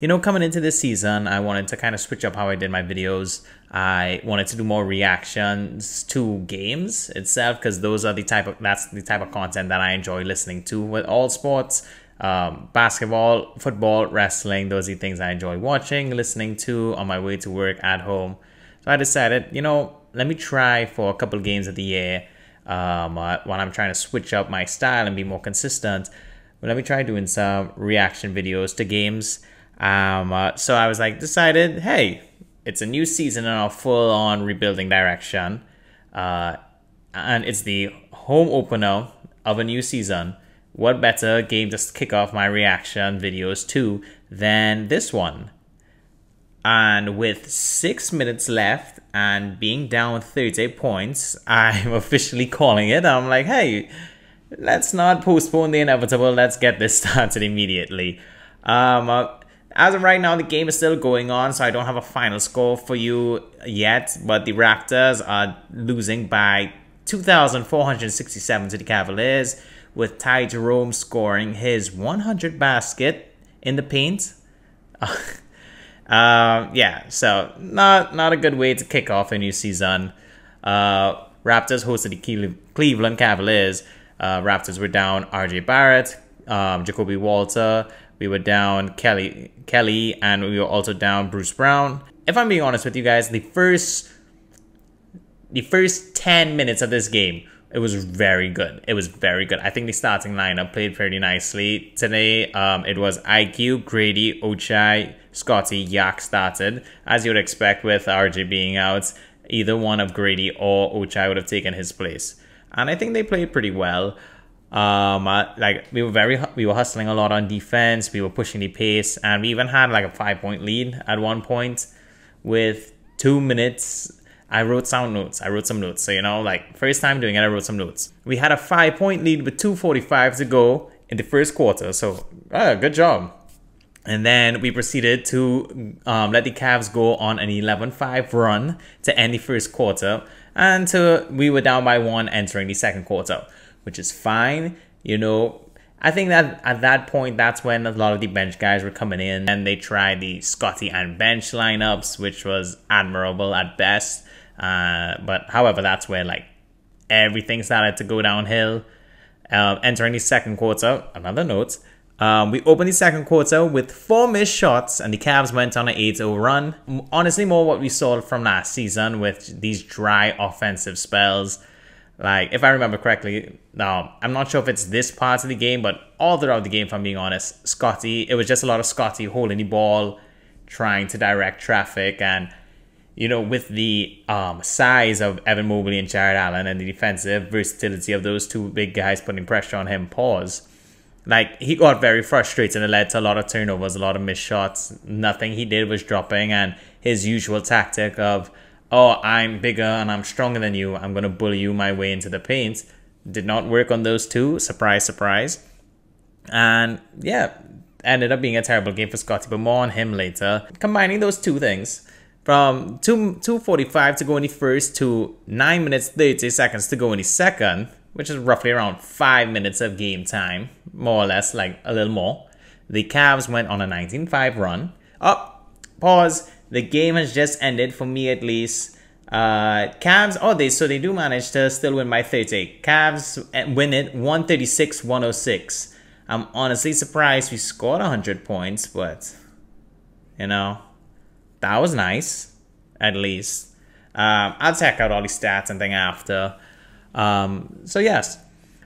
You know, coming into this season, I wanted to kind of switch up how I did my videos. I wanted to do more reactions to games itself because that's the type of content that I enjoy listening to with all sports. Basketball, football, wrestling, those are the things I enjoy watching, listening to on my way to work, at home. So I decided, you know, let me try for a couple of games of the year when I'm trying to switch up my style and be more consistent. But let me try doing some reaction videos to games. So I was like, decided, hey, it's a new season in our full-on rebuilding direction. And it's the home opener of a new season. What better game to kick off my reaction videos to than this one? And with 6 minutes left and being down 30 points, I'm officially calling it. I'm like, hey, let's not postpone the inevitable. Let's get this started immediately. As of right now, the game is still going on, so I don't have a final score for you yet. But the Raptors are losing by 2,467 to the Cavaliers, with Ty Jerome scoring his 100th basket in the paint. Yeah, so not a good way to kick off a new season. Raptors hosted the Cleveland Cavaliers. Raptors were down RJ Barrett, Jacoby Walter. We were down Kelly, and we were also down Bruce Brown. If I'm being honest with you guys, the first 10 minutes of this game, it was very good. It was very good. I think the starting lineup played pretty nicely today. It was IQ, Grady, Ochai, Scottie, Yak started. As you would expect with RJ being out, either one of Grady or Ochai would have taken his place. And I think they played pretty well. We were hustling a lot on defense. We were pushing the pace, and we even had like a 5-point lead at one point with 2 minutes. I wrote some notes. So, you know, like, first time doing it, I wrote some notes. We had a 5-point lead with 2:45 to go in the first quarter. So, good job. And then we proceeded to let the Cavs go on an 11-5 run to end the first quarter. And we were down by 1 entering the second quarter, which is fine. You know, I think that at that point, that's when a lot of the bench guys were coming in, and they tried the Scottie and bench lineups, which was admirable at best. But however, that's where like everything started to go downhill. Entering the second quarter, another note, we opened the second quarter with 4 missed shots, and the Cavs went on an 8-0 run. Honestly, more what we saw from last season with these dry offensive spells. Like, if I remember correctly, now, I'm not sure if it's this part of the game, but all throughout the game, if I'm being honest, Scottie, it was just a lot of Scottie holding the ball, trying to direct traffic, and, you know, with the size of Evan Mobley and Jared Allen and the defensive versatility of those two big guys putting pressure on him, like, he got very frustrated, and it led to a lot of turnovers, a lot of missed shots. Nothing he did was dropping, and his usual tactic of, oh, I'm bigger and I'm stronger than you, I'm going to bully you my way into the paint, did not work on those two. Surprise, surprise. And yeah, ended up being a terrible game for Scottie, but more on him later. Combining those two things, from 2:45 to go in the first to 9 minutes 30 seconds to go in the second, which is roughly around 5 minutes of game time, more or less, like a little more. The Cavs went on a 19-5 run. Pause. The game has just ended, for me at least. Cavs, they do manage to still win by 30. Cavs win it 136-106. I'm honestly surprised we scored 100 points, but, you know, that was nice, at least. I'll check out all the stats and thing after. So yes.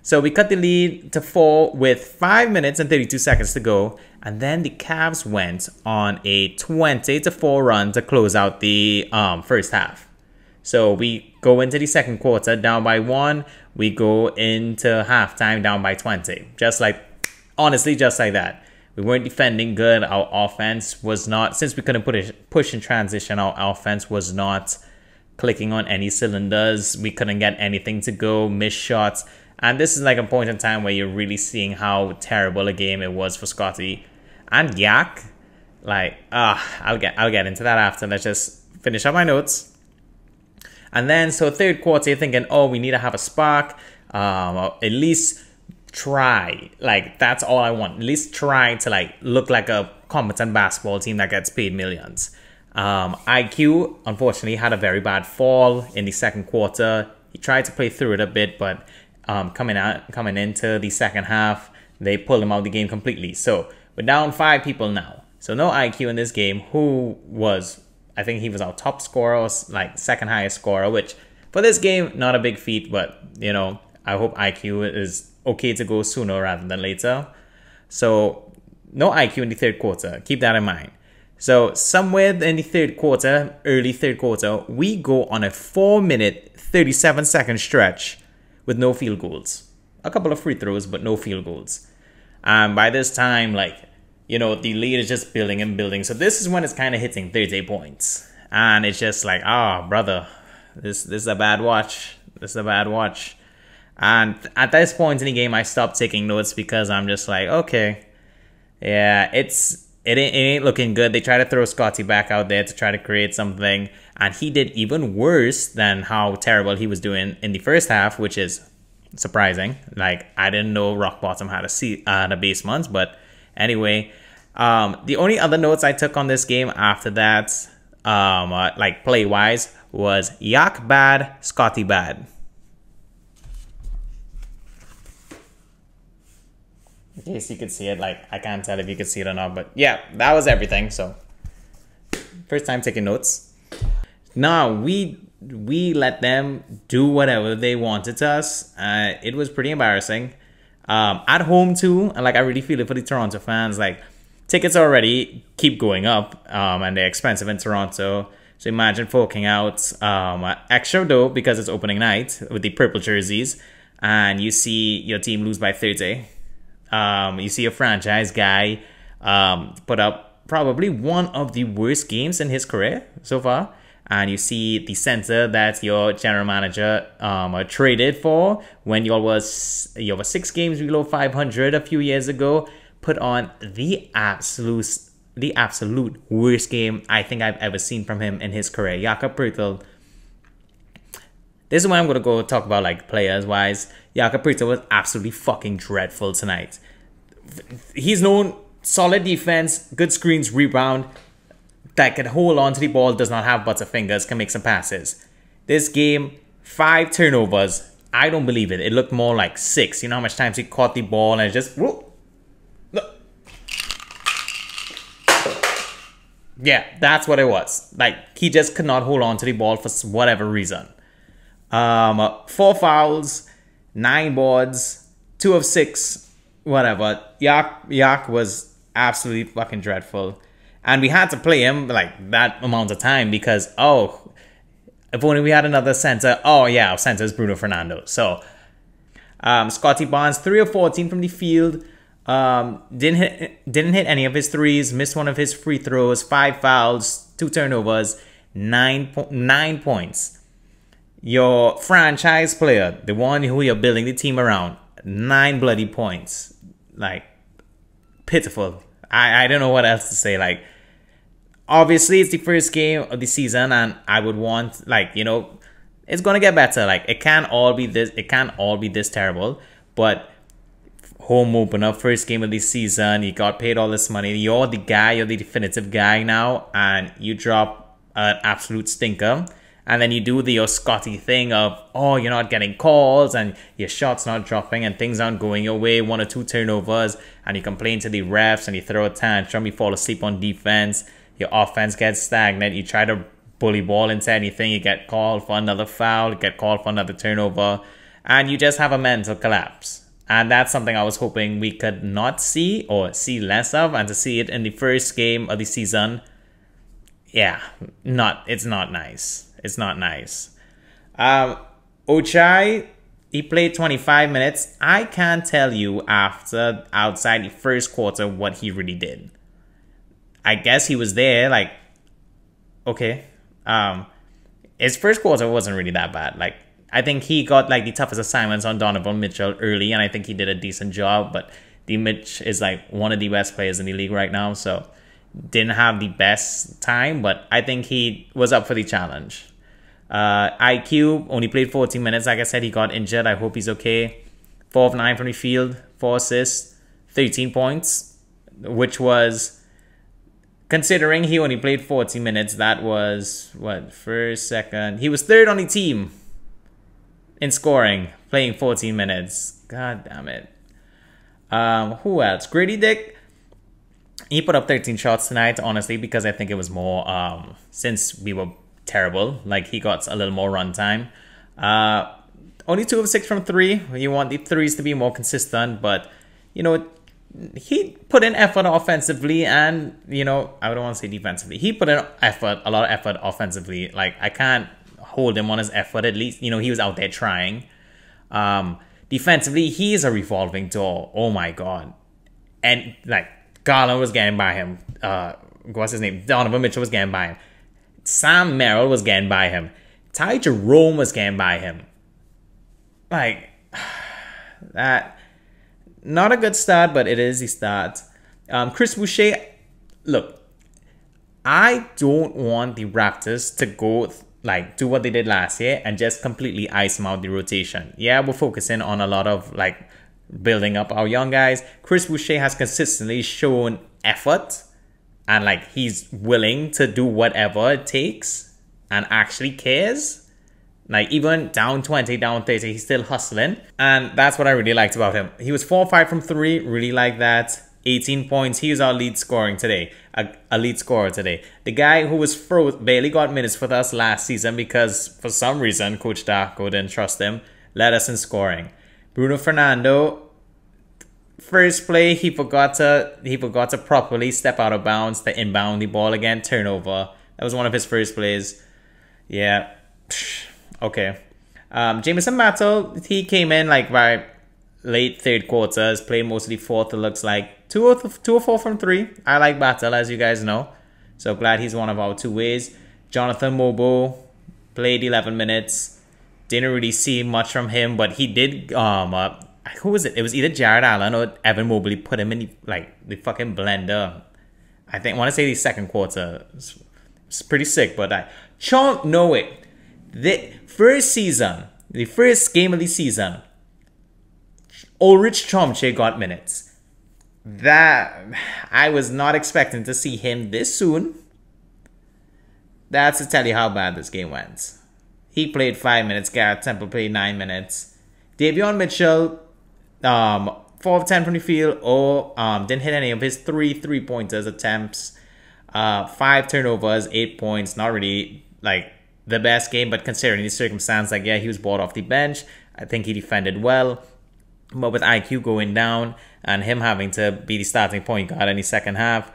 So we cut the lead to 4 with 5 minutes and 32 seconds to go. And then the Cavs went on a 20-4 run to close out the first half. So we go into the second quarter down by 1. We go into halftime down by 20. Honestly, just like that. We weren't defending good. Our offense was not, since we couldn't push in transition, our offense was not clicking on any cylinders. We couldn't get anything to go, missed shots. And this is like a point in time where you're really seeing how terrible a game it was for Scottie and Yak. Like, I'll get into that after. Let's just finish up my notes. And then, so third quarter, you're thinking, oh, we need to have a spark. At least try. Like, that's all I want. At least try to, like, look like a competent basketball team that gets paid millions. IQ, unfortunately, had a very bad fall in the second quarter. He tried to play through it a bit, but coming into the second half, they pulled him out of the game completely. So we're down 5 people now. So no IQ in this game, who was, I think he was our top scorer, or like second highest scorer, which for this game, not a big feat, but you know, I hope IQ is okay to go sooner rather than later. So no IQ in the third quarter. Keep that in mind. So somewhere in the third quarter, early third quarter, we go on a 4-minute, 37-second stretch with no field goals. A couple of free throws, but no field goals. And by this time, like, you know, the lead is just building and building. So this is when it's kind of hitting 30 points. And it's just like, oh, brother, this is a bad watch. This is a bad watch. And at this point in the game, I stopped taking notes because I'm just like, okay, yeah, it ain't looking good. They try to throw Scottie back out there to try to create something. And he did even worse than how terrible he was doing in the first half, which is surprising. Like, I didn't know rock bottom had a basement. But anyway, the only other notes I took on this game after that, like play-wise, was Yak bad, Scottie bad. In case you could see it, like, I can't tell if you could see it or not, but yeah, that was everything. So first time taking notes. Now we let them do whatever they wanted to us. It was pretty embarrassing. At home too, and like, I really feel it for the Toronto fans. Like, tickets already keep going up, and they're expensive in Toronto. So imagine forking out extra dough because it's opening night with the purple jerseys, and you see your team lose by 30. You see a franchise guy put up probably one of the worst games in his career so far. And you see the center that your general manager traded for when you were 6 games below 500 a few years ago, put on the absolute worst game I think I've ever seen from him in his career. Jakob Poeltl. This is when I'm going to go talk about, like, players-wise. Jakob Poeltl was absolutely fucking dreadful tonight. He's known solid defense, good screens, rebound, that can hold on to the ball, does not have butterfingers, can make some passes. This game, 5 turnovers. I don't believe it. It looked more like 6. You know how much times he caught the ball and it just... Whoop. Yeah, that's what it was. Like, he just could not hold on to the ball for whatever reason. 4 fouls, 9 boards, 2 of 6, whatever. Yak was absolutely fucking dreadful. And we had to play him like that amount of time because, oh, if only we had another center. Oh yeah, our center is Bruno Fernando. So Scottie Barnes, 3 of 14 from the field. Didn't hit any of his threes, missed one of his free throws, 5 fouls, 2 turnovers, 9 points. Your franchise player, the one who you're building the team around, 9 bloody points. Like, pitiful. I don't know what else to say. Like, obviously it's the first game of the season, and I would want, like, you know, it's gonna get better. Like, it can't all be this terrible. But home opener, first game of the season, you got paid all this money. You're the guy, you're the definitive guy now, and you drop an absolute stinker. And then you do your Scottie thing of, oh, you're not getting calls and your shot's not dropping and things aren't going your way, 1 or 2 turnovers, and you complain to the refs and you throw a tantrum, you fall asleep on defense, your offense gets stagnant, you try to bully ball into anything, you get called for another foul, you get called for another turnover, and you just have a mental collapse. And that's something I was hoping we could not see or see less of, and to see it in the first game of the season, yeah, it's not nice. It's not nice. Ochai, he played 25 minutes. I can't tell you outside the first quarter what he really did. I guess he was there, like, okay. His first quarter wasn't really that bad. Like, I think he got, like, the toughest assignments on Donovan Mithcell early, and I think he did a decent job. But the Mitch is, like, one of the best players in the league right now, so didn't have the best time, but I think he was up for the challenge. IQ only played 14 minutes. Like I said, he got injured. I hope he's okay. 4 of 9 from the field, 4 assists, 13 points, which was considering he only played 40 minutes, that was, what, first, second? He was third on the team in scoring, playing 14 minutes. God damn it. Who else? Gradey Dick. He put up 13 shots tonight, honestly, because I think it was more, since we were terrible, like he got a little more run time. Only 2 of 6 from 3. You want the threes to be more consistent, but, you know, he put in effort offensively and, you know, I don't want to say defensively. He put in effort, a lot of effort offensively. Like, I can't hold him on his effort, at least. You know, he was out there trying. Defensively, he is a revolving door. Oh, my God. And, like, Garland was getting by him. What's his name? Donovan Mitchell was getting by him. Sam Merrill was getting by him. Ty Jerome was getting by him. Like, that... Not a good start, but it is the start. Chris Boucher, look, I don't want the Raptors to go, like, do what they did last year and just completely ice them out the rotation. Yeah, we're focusing on a lot of, like, building up our young guys. Chris Boucher has consistently shown effort and, like, he's willing to do whatever it takes and actually cares. Like, even down 20, down 30, he's still hustling. And that's what I really liked about him. He was 4-5 from 3. Really like that. 18 points. He was our lead scoring today. A lead scorer today. The guy who was barely got minutes with us last season because, for some reason, Coach Darko didn't trust him. Led us in scoring. Bruno Fernando. First play, he forgot to properly step out of bounds to inbound the ball again. Turnover. That was one of his first plays. Yeah. Okay. Jameson Mithcell, he came in like by late third quarters, played mostly fourth, it looks like. 2 of 4 from 3. I like Battle, as you guys know. So glad he's one of our two ways. Jonathan Mobley played 11 minutes. Didn't really see much from him, but he did, who was it? It was either Jared Allen or Evan Mobley put him in the fucking blender. I want to say the second quarter. It's pretty sick, but the first season, the first game of the season, Ulrich Chomche got minutes. That, I was not expecting to see him this soon. That's to tell you how bad this game went. He played 5 minutes. Garrett Temple played 9 minutes. Davion Mitchell, 4 of 10 from the field. Didn't hit any of his 3 3-pointers attempts. 5 turnovers, 8 points. Not really, like, the best game, but considering the circumstance, like, yeah, he was brought off the bench. I think he defended well, but with IQ going down and him having to be the starting point guard in the second half,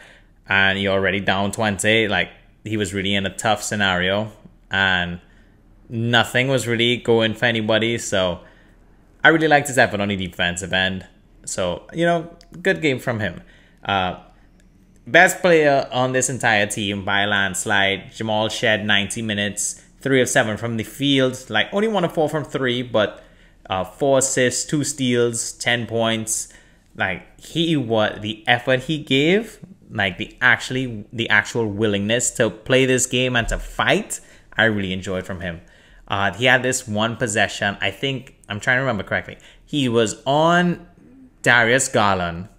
and you're already down 20, like, he was really in a tough scenario, and nothing was really going for anybody. So I really liked his effort on the defensive end. So, you know, good game from him. Best player on this entire team by a landslide. Jamal Shead, 90 minutes, 3 of 7 from the field. Like, only 1 of 4 from 3, but 4 assists, 2 steals, 10 points. Like, the effort he gave, like the actual willingness to play this game and to fight, I really enjoyed from him. He had this one possession. I think, I'm trying to remember correctly. He was on Darius Garland,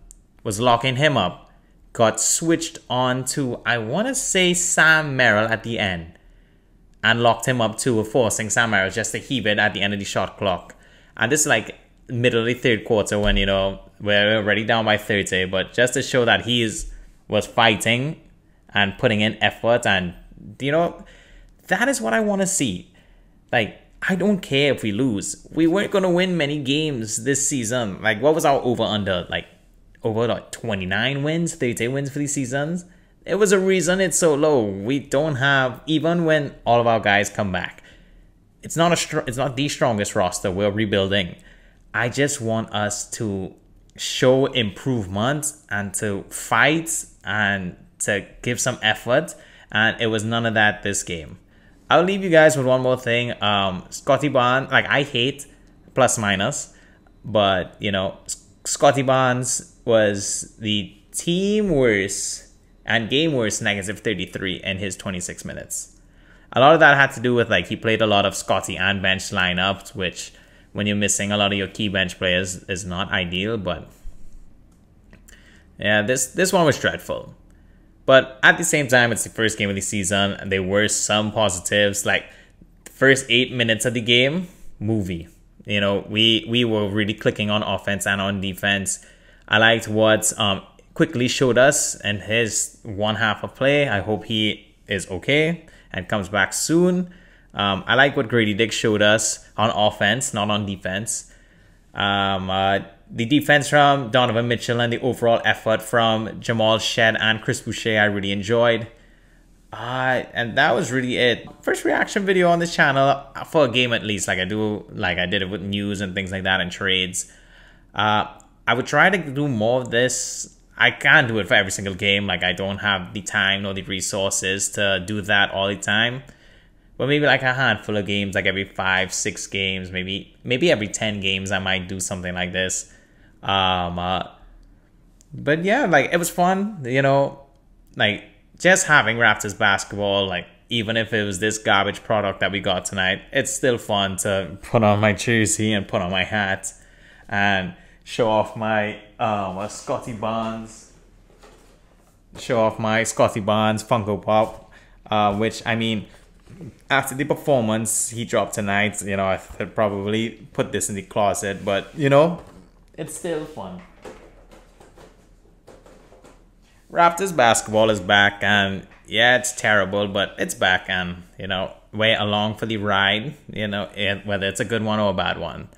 was locking him up. Got switched on to, I want to say, Sam Merrill at the end. And locked him up too, forcing Sam Merrill just to heave it at the end of the shot clock. And this is like middle of the third quarter when, you know, we're already down by 30. But just to show that was fighting and putting in effort. And, you know, that is what I want to see. Like, I don't care if we lose. We weren't going to win many games this season. Like, what was our over-under? Like, over like 29 wins, 30 wins for these seasons. It was a reason it's so low. We don't have, even when all of our guys come back, it's not the strongest roster. We're rebuilding. I just want us to show improvement and to fight and to give some effort. And it was none of that this game. I'll leave you guys with one more thing. Scottie Barnes, like, I hate plus minus, but, you know, Scottie Barnes was the team worst and game worst negative 33 in his 26 minutes. A lot of that had to do with, like, he played a lot of Scottie and bench lineups, which when you're missing a lot of your key bench players is not ideal. But yeah, this one was dreadful. But at the same time, it's the first game of the season, and there were some positives. Like the first 8 minutes of the game, movie. You know, we were really clicking on offense and on defense. I liked what Quickly showed us in his one half of play. I hope he is okay and comes back soon. I like what Gradey Dick showed us on offense, not on defense. The defense from Donovan, Mithcell, and the overall effort from Jamal Shead and Boucher I really enjoyed. And that was really it. First reaction video on this channel for a game at least. Like I did it with news and things like that and trades. I would try to do more of this. I can't do it for every single game. Like I don't have the time nor the resources to do that all the time. But maybe like a handful of games, like every 5-6 games, maybe every 10 games, I might do something like this. But yeah, like it was fun, you know, like just having Raptors basketball, like even if it was this garbage product that we got tonight, it's still fun to put on my jersey and put on my hat and show off my Scottie Barnes, Funko Pop, which I mean, after the performance he dropped tonight, you know, I could probably put this in the closet, but you know, it's still fun. Raptors basketball is back, and yeah, it's terrible, but it's back, and you know, we're along for the ride, you know, whether it's a good one or a bad one.